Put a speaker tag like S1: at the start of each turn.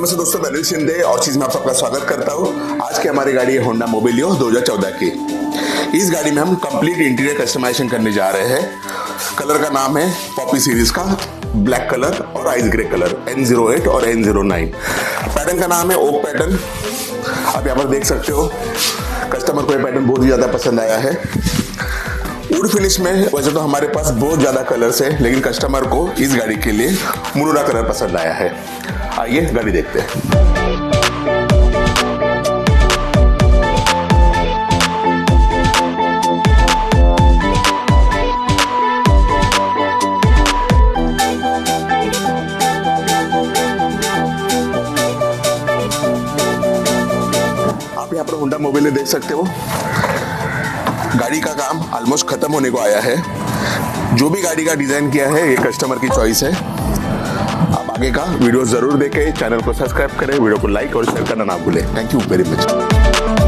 S1: नमस्ते दोस्तों, मैं अनिल शिंदे और चीज में आप सबका स्वागत करता हूँ। आज की हमारी गाड़ी है होंडा मोबिलियो 2014 की। इस गाड़ी में हम कंप्लीट इंटीरियर कस्टमाइजेशन करने जा रहे हैं। कलर का नाम है पॉपी सीरीज का ब्लैक कलर और आइस ग्रे कलर N08 और N09। पैटर्न का नाम है ओक पैटर्न। आप यहाँ पर देख सकते हो, कस्टमर को ये पैटर्न बहुत ही ज्यादा पसंद आया है। वुड फिनिश में वैसे तो हमारे पास बहुत ज्यादा कलर्स है, लेकिन कस्टमर को इस गाड़ी के लिए मुरुरा कलर पसंद आया है। आइए गाड़ी देखते हैं। आप यहाँ पर होंडा मोबिलियो देख सकते हो। गाड़ी का काम ऑलमोस्ट खत्म होने को आया है। जो भी गाड़ी का डिजाइन किया है ये कस्टमर की चॉइस है। आप आगे का वीडियो जरूर देखें, चैनल को सब्सक्राइब करें, वीडियो को लाइक और शेयर करना ना भूलें। Thank you very much.